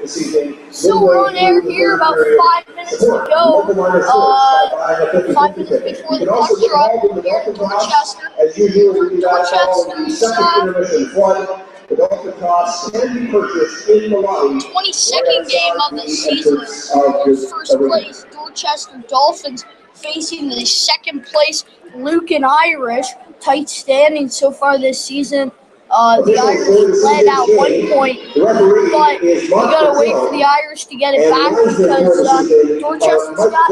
this evening. So we're on air here, about 5 minutes to go. 5 minutes before the puck drop here in Dorchester. As usual, we do that Dorchester's the second intermission flood. The Dolphin toss can be purchased in the lobby. 22nd game of the season. First place, Dorchester Dolphins facing the second place Lucan Irish. Tight standing so far this season. The Irish led at 1 point, but we gotta wait for the Irish to get it back because Dorchester's got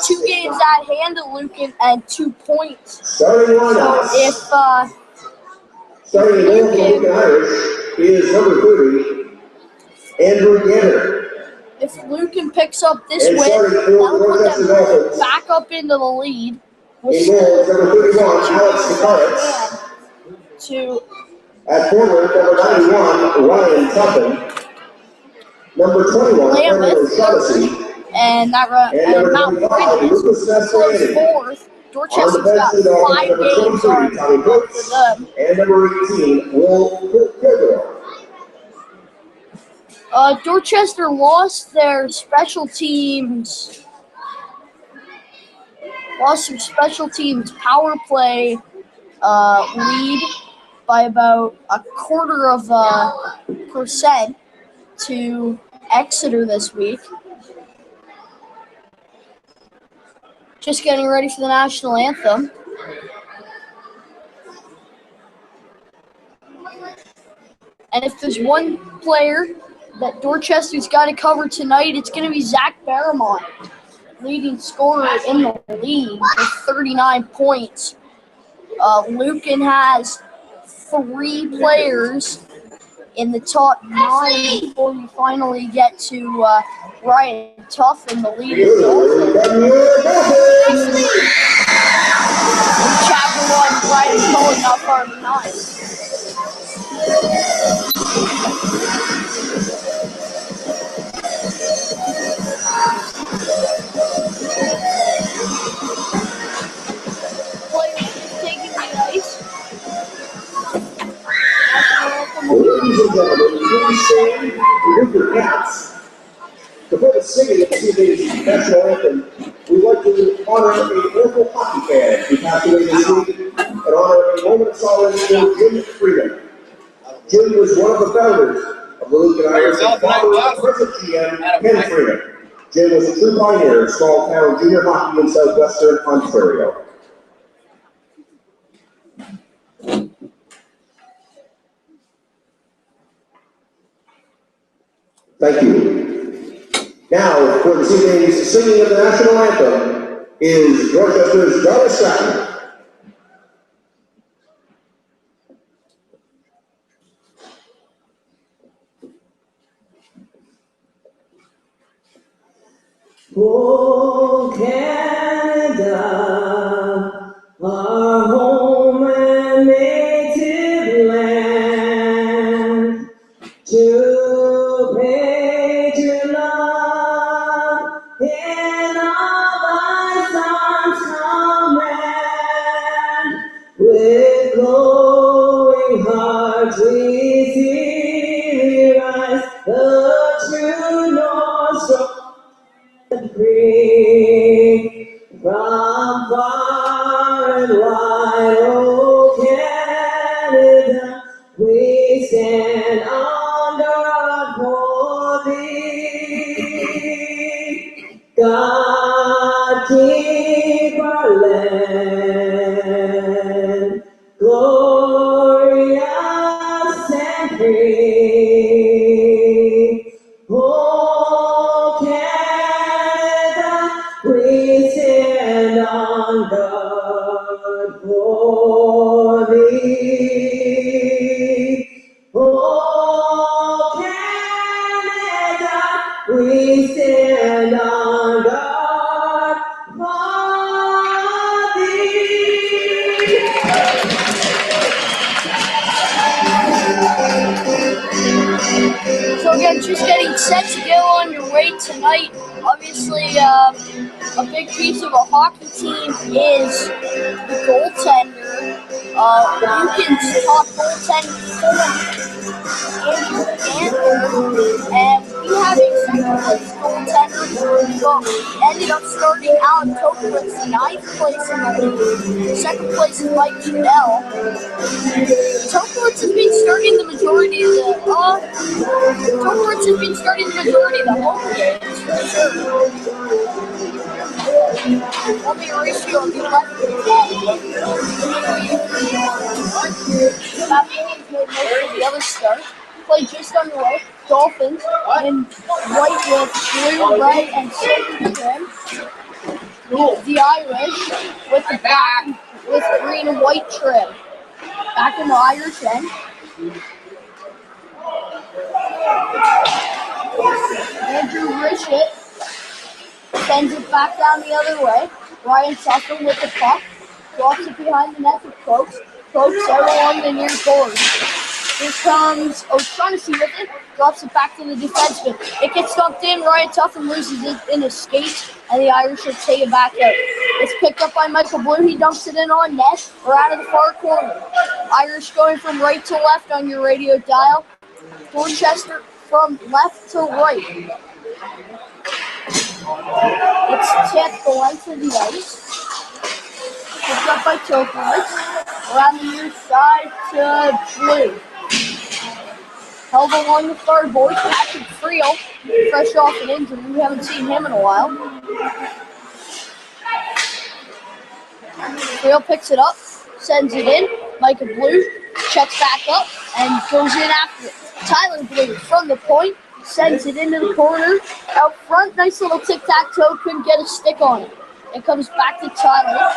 2 games at hand to Lucan and 2 points. So if starting in Lucan Irish is number 30, Andrew Ganner. If Lucan picks up this win, that'll put them back up into the lead. In goal, number 31, Alex Sakaris. At forward, number 91, Ryan Tuppen. Number 21, Emily Shaughnessy. And Mount Bridges close fourth. Dorchester's got 5 games on for them. And number 18, Will Kilgore. Dorchester lost their special teams. Lost their special teams power play lead by about 0.25% to Exeter this week. Just getting ready for the national anthem. And if there's one player that Dorchester's got to cover tonight, it's going to be Zach Barremont, leading scorer in the league with 39 points. Lucan has 3 players in the top 9 before we finally get to Ryan Tuff in the lead of Dolphins. In Chapter 1, Ryan Cullen not far behind. Ladies and gentlemen, please stand with your hats. Before the singing of the evening's national anthem, we'd like to honor a local hockey fan who passed away this week and honor a moment of silence for Jim Freeman. Jim was one of the founders of the Lucan Irish and father of present GM Ken Freeman. Jim was a true pioneer of small town junior hockey in southwestern Ontario. Thank you. Now, for this evening's singing of the national anthem is Dorchester's Donna Stratton. Oh, Canada, our home and native land, to pay to love in all thy songs command. With glowing hearts we see rise the true North Star. Free from far and wide, oh Canada, we stand on guard for thee. God keep our land glorious and free. Oh, Canada, we stand on guard for thee. Oh, Canada, we stand on guard for thee. So again, just getting set to go on your way tonight. Obviously, a big piece of a hockey team is the goaltender. Lucan's top goaltender, Andrew Gantner, place goaltender, ended up starting Alan Tokarewicz, 9th place in the league. Second place is Mike Janelle. Tokarewicz has been starting the majority of the home games for sure. Let me ratio of the left. Babylon's made most of the other start. Played just underway. Dolphins in white with blue, red, and silver trim. The Irish with the black with green and white trim. Back in the Irish end. Andrew Richett sends it back down the other way. Ryan Sutton with the puck. Drops it behind the net for Probst. Probst out along the near board. Here comes O'Shaughnessy with it. Drops it back to the defenseman. It gets dumped in. Ryan Sutton loses it in his skates, and the Irish will take it back out. It's picked up by Michael Blue. He dumps it in on net or out of the far corner. Irish going from right to left on your radio dial. Dorchester from left to right. It's tipped the length of the ice. Picked up by Tokarewicz. Around the near side to Blue. Held along the far board. Patrick Friel, fresh off an injury. We haven't seen him in a while. Friel picks it up, sends it in. Micah Blue checks back up and goes in after it. Tyler Blue from the point sends it into the corner. Out front, nice little tic-tac-toe. Couldn't get a stick on it. It comes back to Tyler.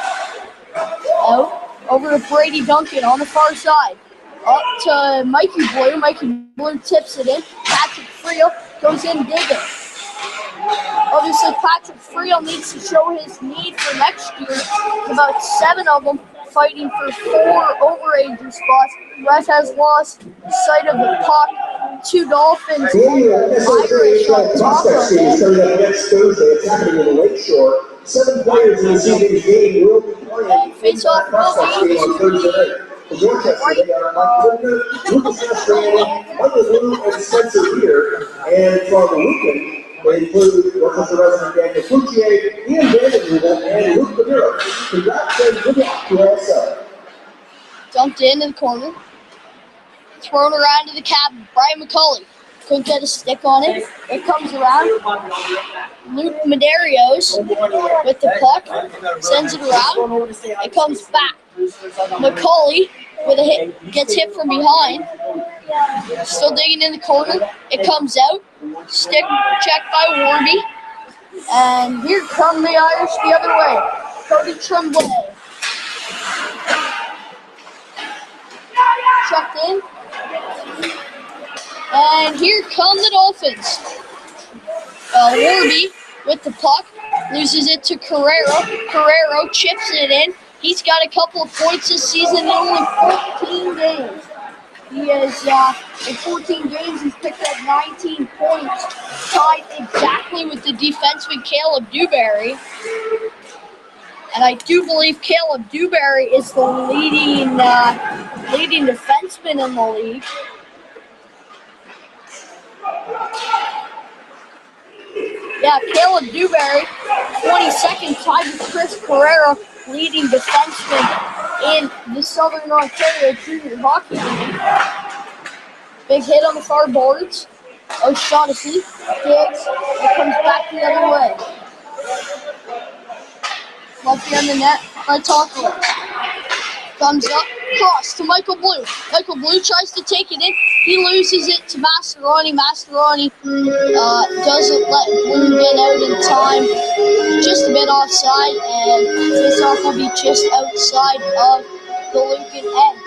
Out over to Brady Duncan on the far side. Up to Mikey Blue. Mikey Blue tips it in. Patrick Friel goes in digging. Obviously, Patrick Friel needs to show his need for next year. There's about 7 of them fighting for 4 overager spots. Ref has lost sight of the puck. 2 Dolphins. Irish on top of it. Starting up next Thursday. It's happening in the Lakeshore. 7 players in this evening's game will be playing Face-off will on Thursday night. For Dorchester, they are Mike Whitner, Lucas Mastriani, Michael Blue, and Spencer Beer. And from Lucan, they include Dorchester resident Daniel Fouchier, Ian Vandenheuvel, and Luke Maduro. Congrats and good luck to all 7. Dumped into the corner. Thrown around to the cabin. Brian McCulley. Couldn't get a stick on it. It comes around. Luke Medeiros with the puck. Sends it around. It comes back. McCulley with a hit. Gets hit from behind. Still digging in the corner. It comes out. Stick checked by Warby. And here come the Irish the other way. Cody Tremblay. Checked in. And here come the Dolphins. Warby with the puck. Loses it to Carrero. Carrero chips it in. He's got a couple of points this season in only 14 games. He has, in 14 games, he's picked up 19 points. Tied exactly with the defenseman Caleb Dewberry. And I do believe Caleb Dewberry is the leading defenseman in the league. Yeah, Caleb Dewberry, 22nd, tied with Chris Carrera, leading defenseman in the Southern Ontario Junior Hockey League. Big hit on the far boards. O'Shaughnessy digs. It comes back the other way. Left behind the net by Tokarewicz. Comes up, cross to Michael Blue. Michael Blue tries to take it in. He loses it to Mascaroni. Mascaroni doesn't let Blue get out in time. Just a bit offside, and face-off will be just outside of the Lucan end.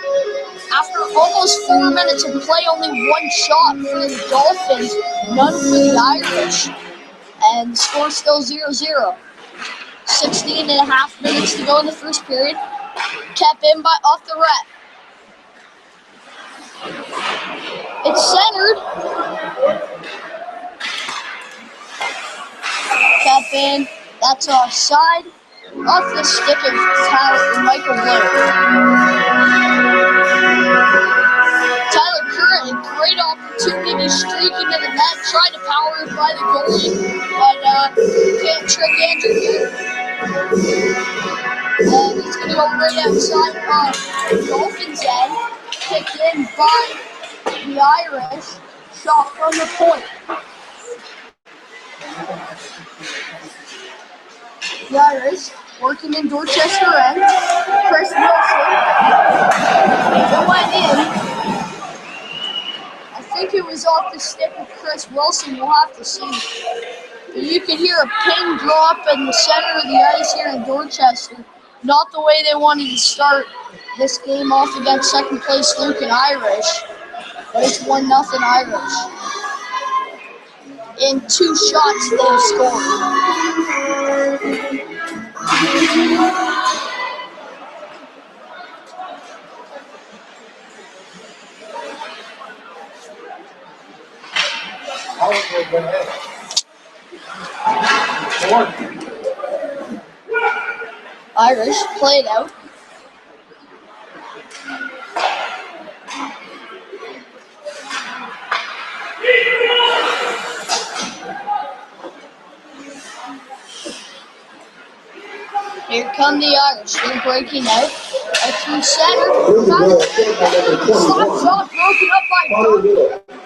After almost 4 minutes of play, only 1 shot for the Dolphins, none for the Irish, and the score still 0-0. 16 and a half minutes to go in the first period. Kept in by off the rep. It's centered. Kept in. That's offside. Off the stick of Michael Blue. Tyler Curran, great opportunity just streaking to the net, trying to power it by the goalie, but can't trick Andrew here. And it's going to go right outside of Dolphins' end, kicked in by the Irish, shot from the point. The Irish working in Dorchester end. Chris Wilson. It went in. I think it was off the stick of Chris Wilson. We'll have to see. But you can hear a pin drop in the center of the ice here in Dorchester. Not the way they wanted to start this game off against second place Lucan Irish. But it's 1-0 Irish. In 2 shots they scored. Irish played out. Here come the Irish. They're breaking out. Through center. Shot broken up by Duncan.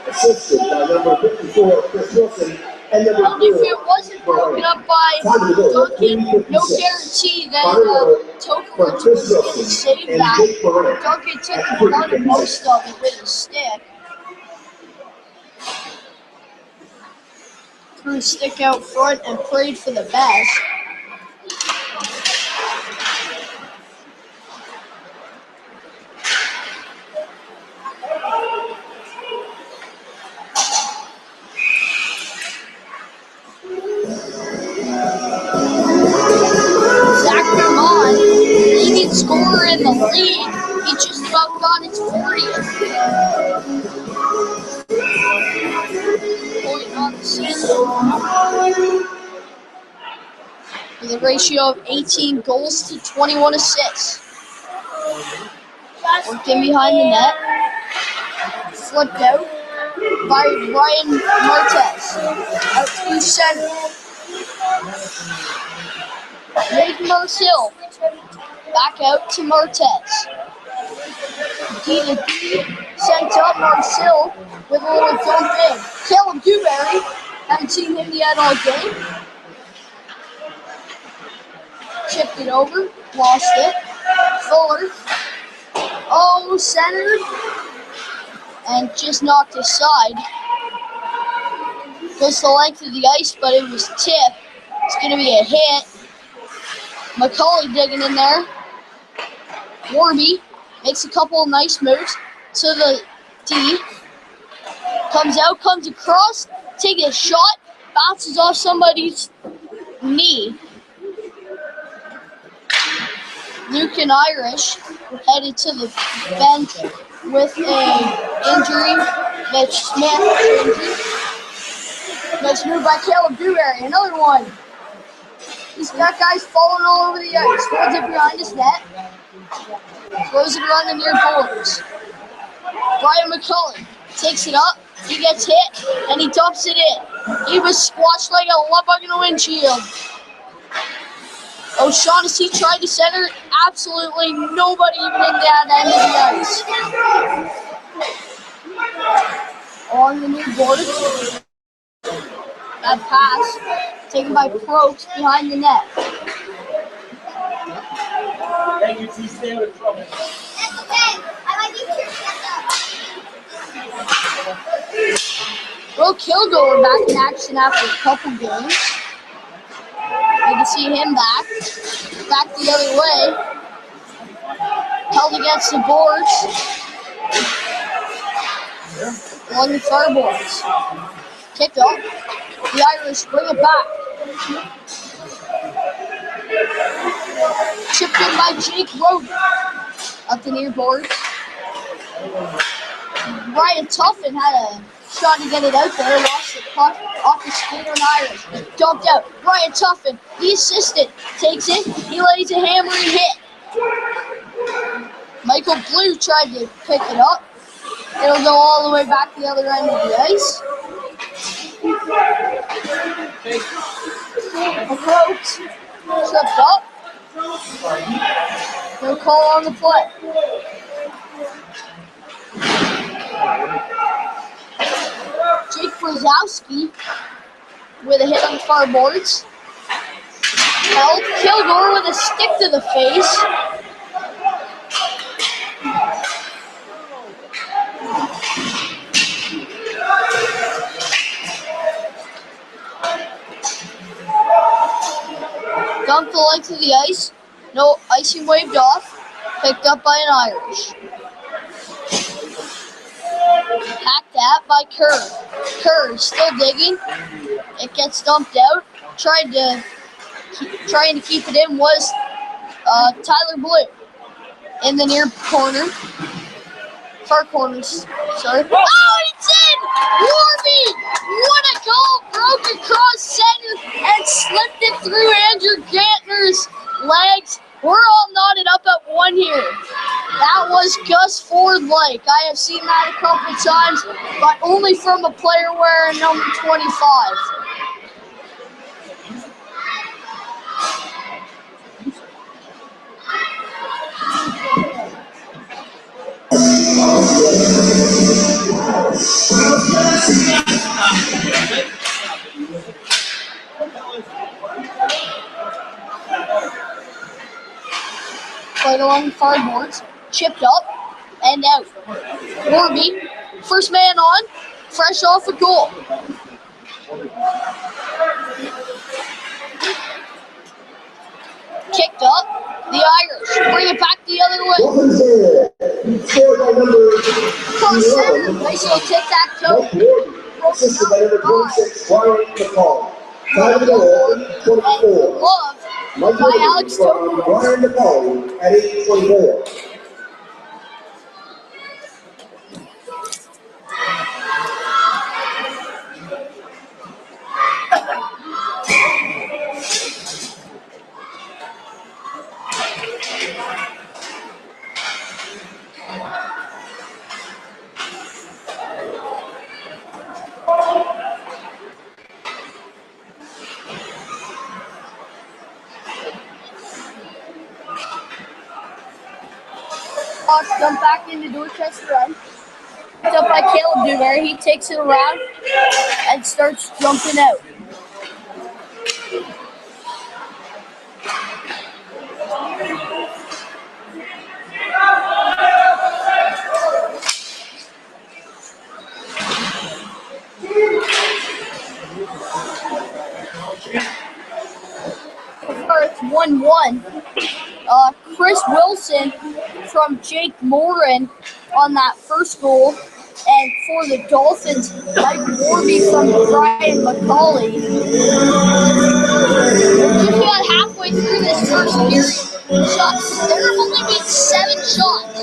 Assisted by number 54, Chris Wilson, and number 4. If it wasn't broken up by Duncan, no guarantee that Tokarich was going to save that. Duncan took the brunt of most of it with his stick. Threw his stick out front and prayed for the best. Scorer in the league. He just about got his 40th point on the season. With a ratio of 18 goals to 21 assists. Working behind the net. Flipped out by Ryan Martez. Out to center. Nate Marcel. Back out to Martez. D to D. Sent up Marcel with a little jump in. Caleb Dewberry. Haven't seen him yet all game. Chipped it over. Lost it. Fuller. Oh, centered. And just knocked aside. Goes the length of the ice, but it was tipped. It's going to be a hit. McCauley digging in there. Warby makes a couple of nice moves to the D. Comes out, comes across, takes a shot, bounces off somebody's knee. Lucan Irish headed to the bench with a injury. Mitch Smith injury. Nice move by Caleb Dewberry. Another one. That guy's falling all over the ice. Holds it behind his net. Throws it around the near boards. Brian McCullen takes it up. He gets hit, and he dumps it in. He was squashed like a love bug in a windshield. O'Shaughnessy tried to center. Absolutely nobody even in that end of the ice. On the near boards. That pass taken by Probst behind the net. Thank you, T. Stay out of trouble. That's okay. I might be here Will Kilgore back in action after a couple games. You can see him back. Back the other way. Held against the boards. On the far boards. Kicked up. The Irish bring it back. Chipped in by Jake Roden. Up the near boards. Ryan Tuffin had a shot to get it out there. Lost the puck off the skater and Irish. Dumped out. Ryan Tuffin, the assistant, takes it. He lays a hammering hit. Michael Blue tried to pick it up. It'll go all the way back to the other end of the ice. Approach. Tripped up. No call on the play. Jake Brzezowski with a hit on the far boards. Held. Kilgore with a stick to the face. Dumped the length of the ice. No icing waved off. Picked up by an Irish. Hacked at by Kerr. Kerr still digging. It gets dumped out. Trying to keep it in was Tyler Blue in the near corner. Far corners. Sorry. Oh, it's in! Warby! What a goal! Broke across center and slipped it through Andrew Gantner's legs. We're all knotted up at one here. That was Gus Ford-like. I have seen that a couple times, but only from a player wearing number 25. Played along the far boards, chipped up, and out. Warby, first man on, fresh off a goal. Kicked up, the Irish bring it back the other way. Scored by number Close 11. nice little tic-tac-toe. Mike Ward, assisted by number 26, Ryan McCall. Time to go, 24. Glove Mike by Ward Alex from Tokoro. Ryan McCall at age 24. Hawks jump back into Dorchester end. Picked up by Caleb Dewberry. He takes it around and starts jumping out. It's 1-1. Chris Wilson from Jake Morin on that first goal. And for the Dolphins, Mike Warby from Brian McCauley. We're just about halfway through this first period. Shots. There have only been 7 shots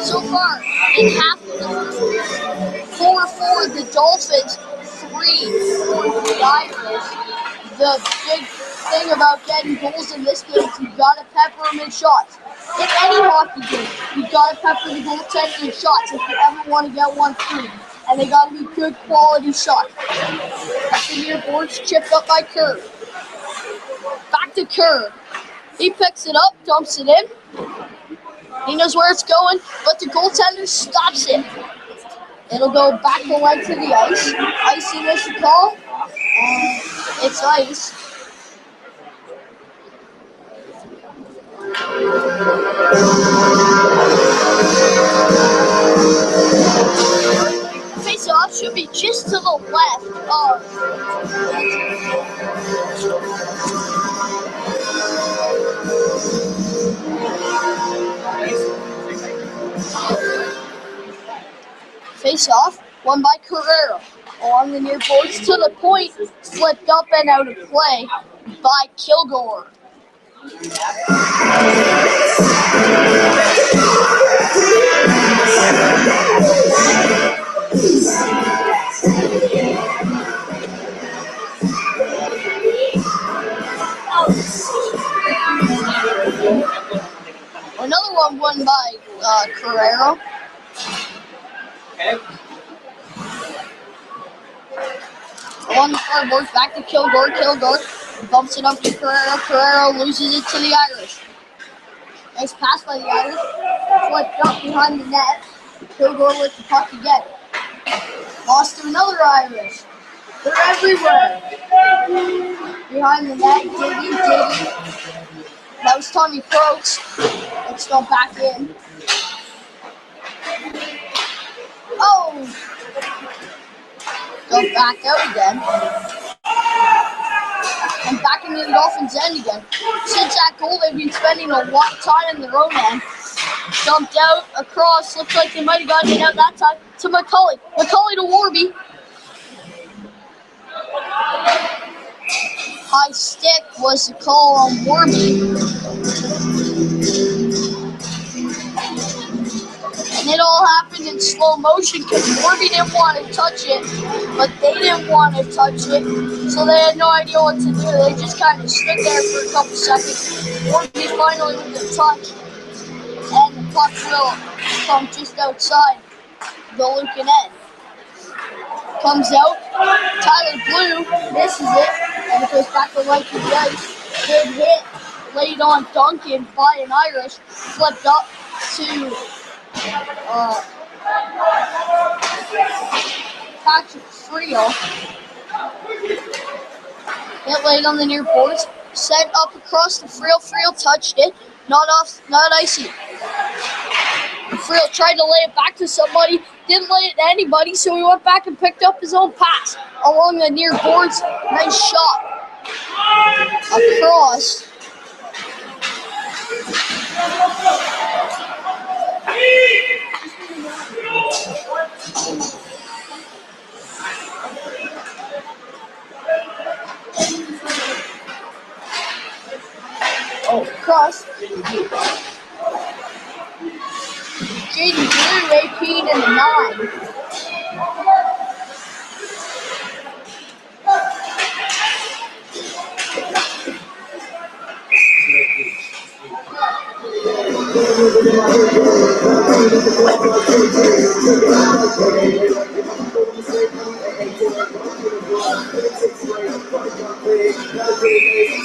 so far in half of the first period. 4 for the Dolphins, 3 for the Irish. The big thing about getting goals in this game is you've got to pepper them in shots. In any hockey game, you've got to pepper the goaltender in shots if you ever want to get one through. And they got to be good quality shots. The near boards chipped up by Kerr. Back to Kerr. He picks it up, dumps it in. He knows where it's going, but the goaltender stops it. It'll go back the length of the ice. Icing is the call. It's ice. Face off should be just to the left of face off, won by Carrera. On the near boards to the point, flipped up and out of play by Kilgore. Another one won by Carrera. On the floorboards, back to Kilgore. Bumps it up to Carrero. Carrero loses it to the Irish. Nice pass by the Irish. Flipped up behind the net. Kilgore with the puck again. Lost to another Irish. They're everywhere. Behind the net, Diggy. That was Tommy Croaks. Let's go back in. Oh! Go back out again. And back into the Dolphins' end again. Since that goal, they've been spending a lot of time in their own end. Dumped out, across, looks like they might have gotten it out that time to McCully. McCully to Warby. High stick was the call on Warby. And it all happened in slow motion because Warby didn't want to touch it, but they didn't want to touch it, so they had no idea what to do. They just kind of stood there for a couple seconds. Warby finally with the touch, and the puck will come just outside the Lucan end. Comes out, Tyler Blue misses it, and it goes back to right to the ice. Good hit, laid on Duncan by an Irish, flipped up to Patrick Friel. Hit laid on the near boards, sent up across the Friel. Friel touched it, not icy. Friel tried to lay it back to somebody, didn't lay it to anybody, so he went back and picked up his own pass along the near boards. Nice shot across. Cross. Jaden Blue AP'd in the 9.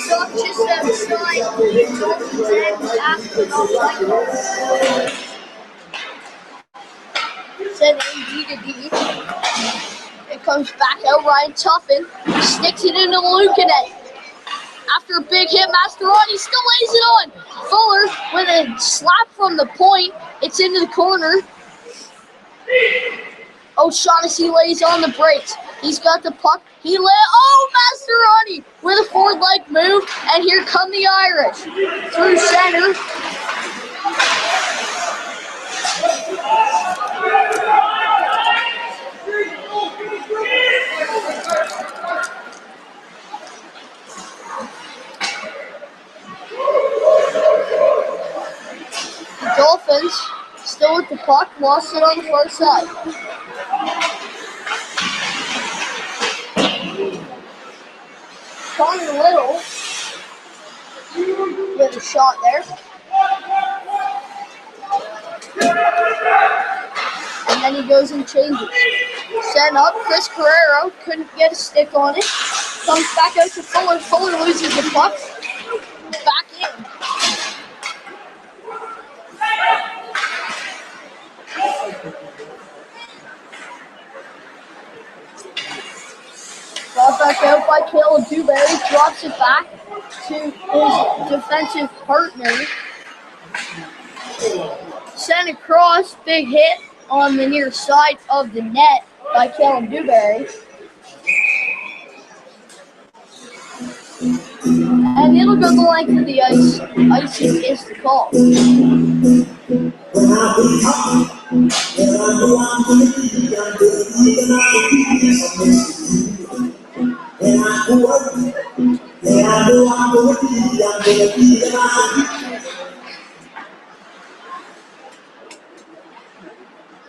So just outside the Dolphins end after the said AD to D. It comes back out. Ryan Tuffin sticks it into the Lucan end. After a big hit, Mascheroni still lays it on. Fuller with a slap from the point. It's into the corner. O'Shaughnessy lays on the brakes. He's got the puck. Mascheroni with a forward leg move. And here come the Irish. Through center. Dolphins still with the puck, lost it on the far side. Connor Little with a shot there. And then he goes and changes. Sent up, Chris Carrero couldn't get a stick on it. Comes back out to Fuller. Fuller loses the puck. Back in. Brought back out by Caleb Dewberry, drops it back to his defensive partner. Sent across, big hit on the near side of the net by Caleb Dewberry. And it'll go the length of the ice. Icing is the call.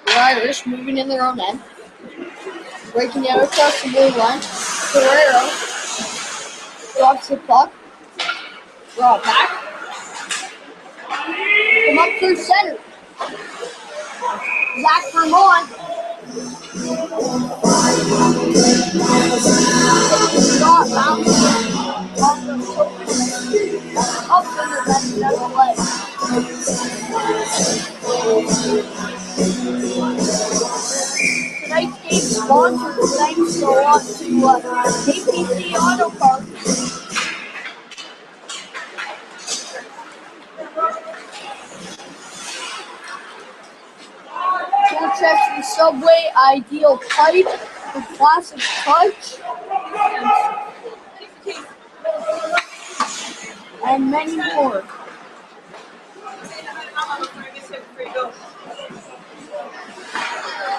The Irish moving in their own end. Breaking out across the blue line. Guerrero drops the puck. Draw it back. Come up through center. Zach Vermont Shot bouncing off the up in the net play. Tonight's game sponsored thanks a lot to APC Auto Parts. Dorchester Subway Ideal Pipe with Classic Touch and many more.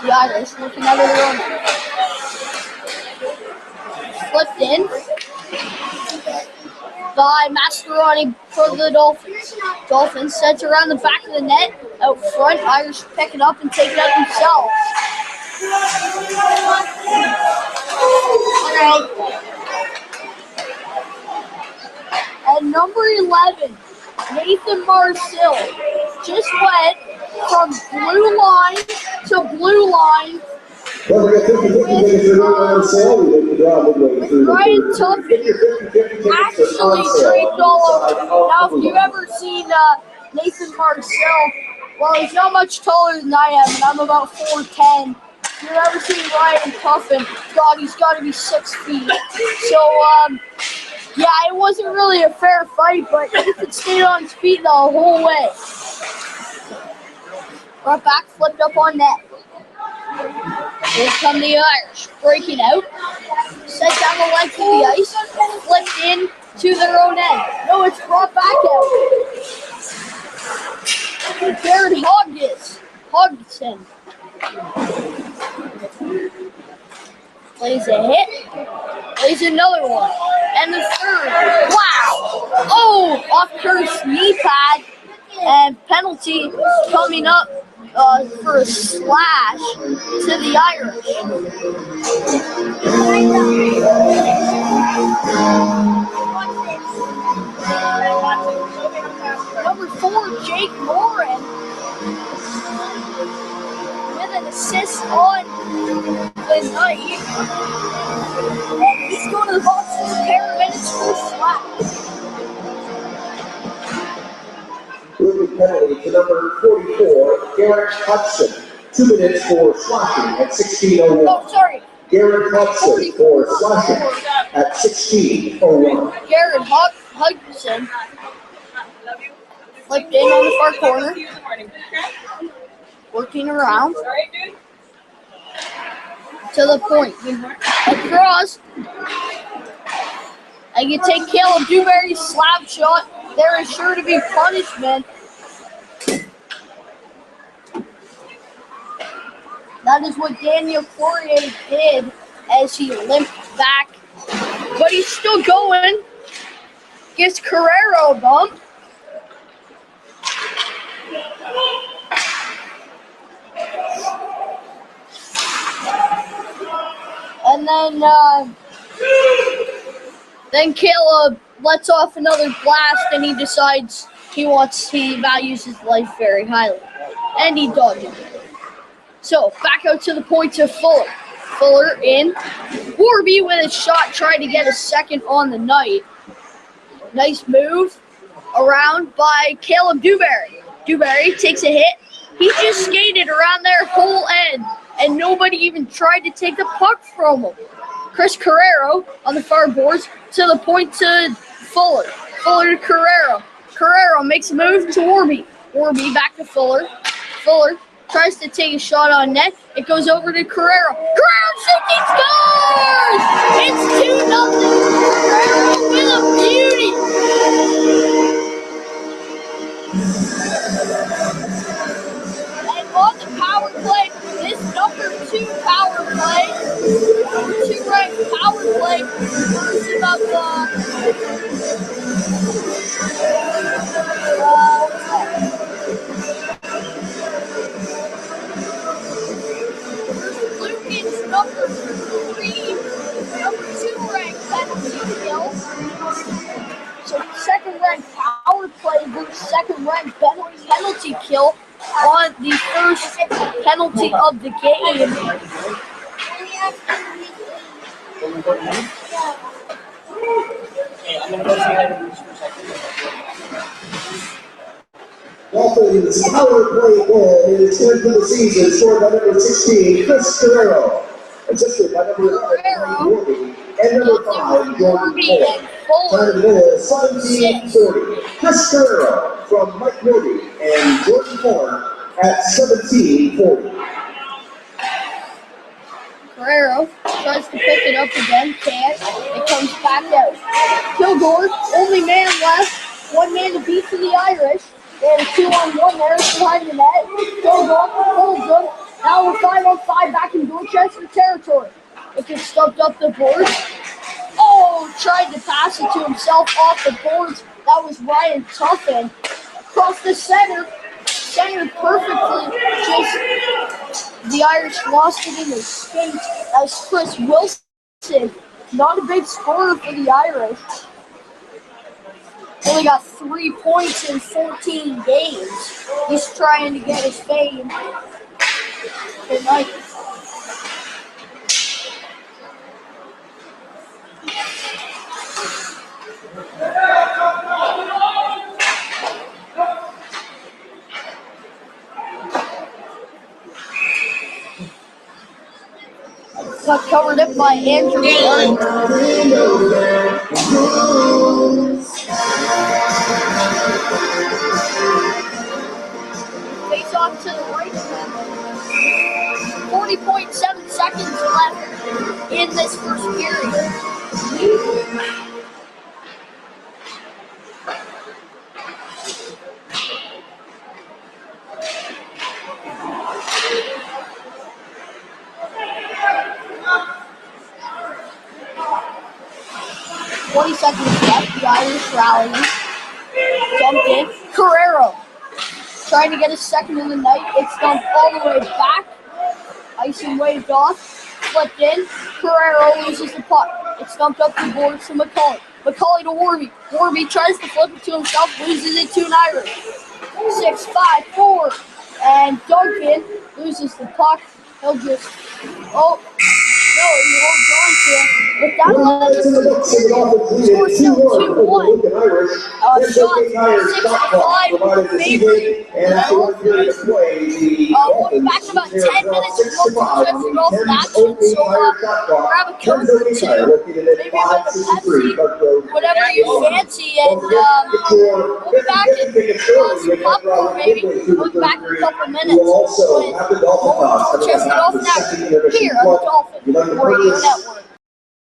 The Irish looking at it on. Flipped in by Mascheroni for the Dolphins. Dolphins sets around the back of the net. Out front, Irish pick it up and take it out themselves. And number 11, Nathan Marcel, just went from blue line to blue line with Ryan Tuffin actually draped all over. Now, if you've ever seen Nathan Marcel, well, he's not much taller than I am, and I'm about 4'10". If you've ever seen Ryan Tuffin, God, he's got to be 6 feet. So, yeah, it wasn't really a fair fight, but Nathan stayed on his feet the whole way. Right back, flipped up on net. Here come the Irish, breaking out. Set down the length of the ice, flipped in to their own end. No, it's brought back out. Jared Hodgson. Plays a hit. Plays another one. And the third. Wow! Oh! Off Kurt's knee pad. And penalty coming up for a slash to the Irish. Number 4, Jake Morin, with an assist on the night. And he's going to the box for a pair of minutes for a slash. Moving penalty to number 44, Garrett Hudson. 2 minutes for slashing at 16:01. Oh, sorry. Garrett Hudson for slashing at 16:01. Garrett Hudson flipped in on the far corner, working around to the point. Across, and you take Caleb Dewberry's slap shot. There is sure to be punishment. That is what Daniel Poirier did as he limped back. But he's still going. Gives Carrero a bump. And then Caleb lets off another blast, and he decides he values his life very highly. And he dodges it. So, back out to the point to Fuller. Fuller in. Warby with a shot trying to get a second on the night. Nice move around by Caleb Dewberry. Dewberry takes a hit. He just skated around their whole end, and nobody even tried to take the puck from him. Chris Carrero on the far boards to the point to Fuller. Fuller to Carrero. Carrero makes a move to Warby. Warby back to Fuller. Fuller tries to take a shot on net. It goes over to Carrero. Carrero shooting, scores! It's 2-0. Carrero with a beauty. And on the power play, this number 2 power play, number 2 ranked power play version of Lucan's number 2 ranked penalty kill. So second ranked power play versus second ranked penalty kill. on the first penalty of the game. Hey, I'm gonna go say hi to Bruce for a second. Dolphins' power play goal is 10th of the season, scored by number 16, Chris Guerrero. Assisted by number 11, Morby, and number 5, Jordan Cole. Time of goal, 17:40. Chris Guerrero from Mike Morby and Jordan Cole at 17:40. Guerrero tries to pick it up again, can't. It comes back out. Kilgore, only man left. One man to beat for the Irish. They had a 2-on-1 there behind the net. Kilgore holds them. Now we're 5-on-5 back in Dorchester territory. It gets stumped up the boards. Oh, tried to pass it to himself off the boards. That was Ryan Tuffin. Across the center. Centered perfectly. Just the Irish lost it in his skate. That was Chris Wilson. Not a big scorer for the Irish. Only got 3 points in 14 games. He's trying to get his fame tonight. Got covered up by Andrew Clark. Face off to the right. 40.7 seconds left in this first period. Seconds left, the Irish rally. Jumped in. Carrero trying to get a second in the night. It's dumped all the way back. Icing waved off. Flipped in. Carrero loses the puck. It's dumped up the boards to McCauley. McCauley to Warby. Warby tries to flip it to himself, loses it to an Irish. 6-5-4. And Duncan loses the puck. He'll just, no, he holds on to it. But that score still 2-1. Shot 65 favorite. Going back about 10 minutes of Dorchester Dolphin action. So grab a Coke or two, maybe a Pepsi, whatever you fancy, and we'll be back in some popcorn maybe. We'll be back in a couple minutes with more Dorchester Dolphin action here on the Dolphin Radio Network.